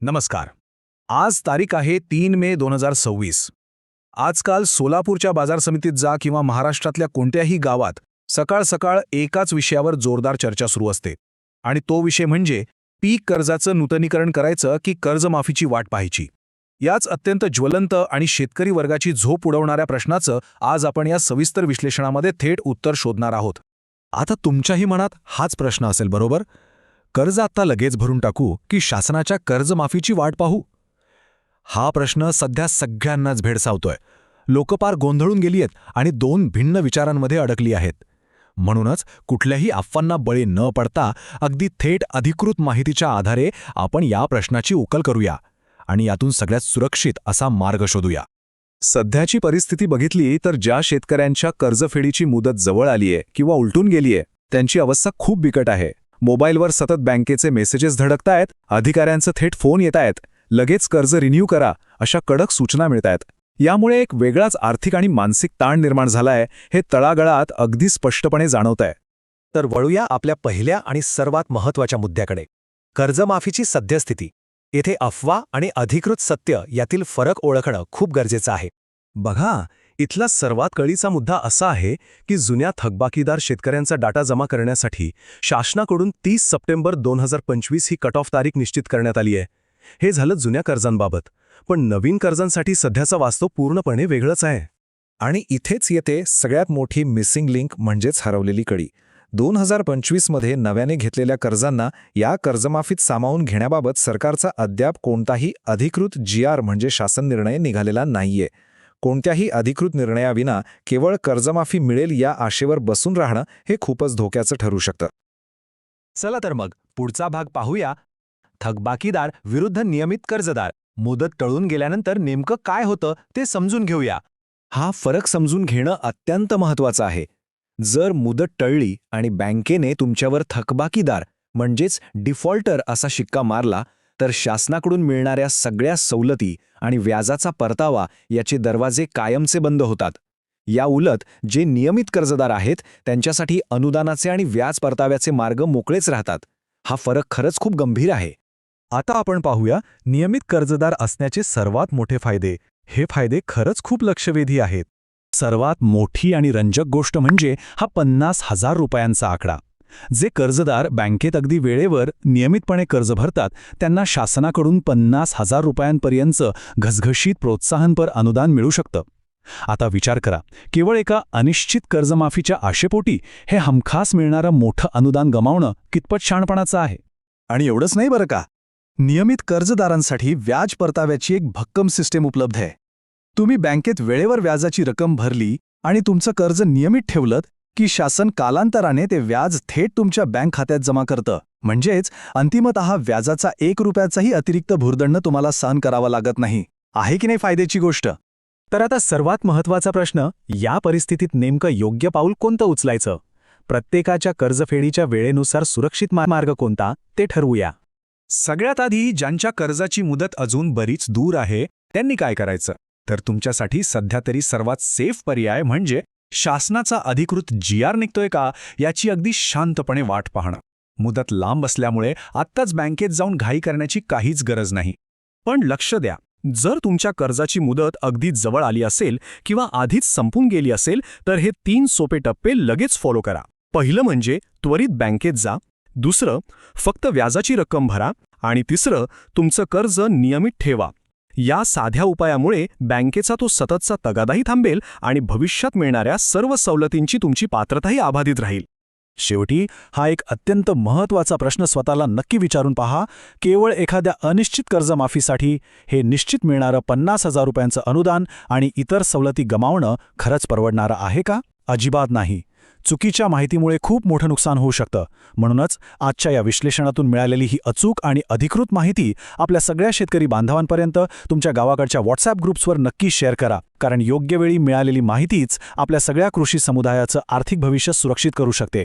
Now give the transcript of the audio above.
नमस्कार. आज तारीख आहे 3 मे 2026. आजकाल सोलापूरच्या बाजार समितीत जा किंवा महाराष्ट्रातल्या कोणत्याही गावात सकाळ सकाळ एकाच विषयावर जोरदार चर्चा सुरू असते. आणि तो विषय म्हणजे पीक कर्जाचं नूतनीकरण करायचं की कर्जमाफीची वाट पाहायची. याच अत्यंत ज्वलंत आणि शेतकरी वर्गाची झोप उडवणाऱ्या प्रश्नाचं आज आपण या सविस्तर विश्लेषणामध्ये थेट उत्तर शोधणार आहोत. आता तुमच्याही मनात हाच प्रश्न असेल बरोबर? कर्ज आत्ता लगेच भरून टाकू की शासनाच्या कर्जमाफीची वाट पाहू? हा प्रश्न सध्या सगळ्यांनाच भेडसावतोय. लोक पार गोंधळून गेली आहेत आणि दोन भिन्न विचारांमध्ये अडकली आहेत. म्हणूनच कुठल्याही अफवांना बळी न पडता अगदी थेट अधिकृत माहितीच्या आधारे आपण या प्रश्नाची उकल करूया आणि यातून सगळ्यात सुरक्षित असा मार्ग शोधूया. सध्याची परिस्थिती बघितली तर ज्या शेतकऱ्यांच्या कर्जफेडीची मुदत जवळ आलीये किंवा उलटून गेलीये त्यांची अवस्था खूप बिकट आहे. मोबाईलवर सतत बँकेचे मेसेजेस धडकतायत, अधिकाऱ्यांचे थेट फोन येतायत, लगेच कर्ज रिन्यू करा अशा कडक सूचना मिळतायत. यामुळे एक वेगळाच आर्थिक आणि मानसिक ताण निर्माण झालाय हे तळागाळात अगदी स्पष्टपणे जाणवतंय. तर वळूया आपल्या पहिल्या आणि सर्वात महत्त्वाच्या मुद्द्याकडे, कर्जमाफीची सद्यस्थिती. येथे अफवा आणि अधिकृत सत्य यातील फरक ओळखणं खूप गरजेचं आहे. बघा, इथला सर्वात कळीचा मुद्दा असा आहे की जुन्या थकबाकीदार शेतकऱ्यांचा डाटा जमा करण्यासाठी शासनाकडून 30 सप्टेंबर 2025 ही कट ऑफ तारीख निश्चित करण्यात आली आहे. हे झालं जुन्या कर्जांबाबत, पण नवीन कर्जांसाठी सध्याचा वास्तव पूर्णपणे वेगळंच आहे. आणि इथेच येते सगळ्यात मोठी मिसिंग लिंक म्हणजेच हरवलेली कडी. 2025 मध्ये नव्याने घेतलेल्या कर्जांना या कर्जमाफीत सामावून घेण्याबाबत सरकारचा अद्याप कोणताही अधिकृत GR म्हणजे शासन निर्णय निघालेला नाहीये. कोणत्याही अधिकृत निर्णयाविना केवळ कर्जमाफी मिळेल या आशेवर बसून राहणं हे खूपच धोक्याचं ठरू शकतं. चला तर मग पुढचा भाग पाहूया. थकबाकीदार विरुद्ध नियमित कर्जदार. मुदत टळून गेल्यानंतर नेमकं काय होतं ते समजून घेऊया. हा फरक समजून घेणं अत्यंत महत्त्वाचं आहे. जर मुदत टळली आणि बँकेने तुमच्यावर थकबाकीदार म्हणजेच डिफॉल्टर असा शिक्का मारला तर शासनाकडून मिळणाऱ्या सगळ्या सवलती आणि व्याजाचा परतावा याचे दरवाजे कायमचे बंद होतात. या उलट जे नियमित कर्जदार आहेत त्यांच्यासाठी अनुदानाचे आणि व्याज परताव्याचे मार्ग मोकळेच राहतात. हा फरक खरंच खूप गंभीर आहे. आता आपण पाहूया नियमित कर्जदार असण्याचे सर्वात मोठे फायदे. हे फायदे खरंच खूप लक्षवेधी आहेत. सर्वात मोठी आणि रंजक गोष्ट म्हणजे हा 50,000 रुपयांचा आकडा. जे कर्जदार बँकेत अगदी वेळेवर नियमितपणे कर्ज भरतात त्यांना शासनाकडून 50,000 रुपयांपर्यंतचं घसघशीत प्रोत्साहनपर अनुदान मिळू शकतं. आता विचार करा, केवळ एका अनिश्चित कर्जमाफीच्या आशेपोटी हे हमखास मिळणारं मोठं अनुदान गमावणं कितपत शहाणपणाचं आहे. आणि एवढंच नाही बरं का, नियमित कर्जदारांसाठी व्याज परताव्याची एक भक्कम सिस्टीम उपलब्ध आहे. तुम्ही बँकेत वेळेवर व्याजाची रक्कम भरली आणि तुमचं कर्ज नियमित ठेवलं की शासन कालांतराने ते व्याज थेट तुमच्या बँक खात्यात जमा करतं. म्हणजेच अंतिमतः व्याजाचा 1 रुपयाचाही अतिरिक्त भुर्दंड तुम्हाला सहन करावा लागत नाही. आहे की नाही फायद्याची गोष्ट? तर आता सर्वात महत्त्वाचा प्रश्न, या परिस्थितीत नेमकं योग्य पाऊल कोणतं उचलायचं? प्रत्येकाच्या कर्जफेडीच्या वेळेनुसार सुरक्षित मार्ग कोणता ते ठरवूया. सगळ्यात आधी ज्यांच्या कर्जाची मुदत अजून बरीच दूर आहे त्यांनी काय करायचं? तर तुमच्यासाठी सध्या तरी सर्वात सेफ पर्याय म्हणजे शासनाचा अधिकृत GR निघतोय का याची अगदी शांतपणे वाट पाहणं. मुदत लांब असल्यामुळे आत्ताच बँकेत जाऊन घाई करण्याची काहीच गरज नाही. पण लक्ष द्या, जर तुमच्या कर्जाची मुदत अगदी जवळ आली असेल किंवा आधीच संपून गेली असेल तर हे 3 सोपे टप्पे लगेच फॉलो करा. पहिलं म्हणजे त्वरित बँकेत जा, दुसरं फक्त व्याजाची रक्कम भरा आणि तिसरं तुमचं कर्ज नियमित ठेवा. या साध्या उपायामुळे बँकेचा तो सततचा तगादाही थांबेल आणि भविष्यात मिळणाऱ्या सर्व सवलतींची तुमची पात्रताही अबाधित राहील. शेवटी हा एक अत्यंत महत्त्वाचा प्रश्न स्वतःला नक्की विचारून पहा, केवळ एखाद्या अनिश्चित कर्जमाफीसाठी हे निश्चित मिळणारं 50,000 रुपयांचं अनुदान आणि इतर सवलती गमावणं खरंच परवडणारं आहे का? अजिबात नाही. चुकीच्या माहितीमुळे खूप मोठं नुकसान होऊ शकतं. म्हणूनच आजच्या या विश्लेषणातून मिळालेली ही अचूक आणि अधिकृत माहिती आपल्या सगळ्या शेतकरी बांधवांपर्यंत तुमच्या गावाकडच्या व्हॉट्सॲप ग्रुप्सवर नक्की शेअर करा. कारण योग्य वेळी मिळालेली माहितीच आपल्या सगळ्या कृषी समुदायाचं आर्थिक भविष्य सुरक्षित करू शकते.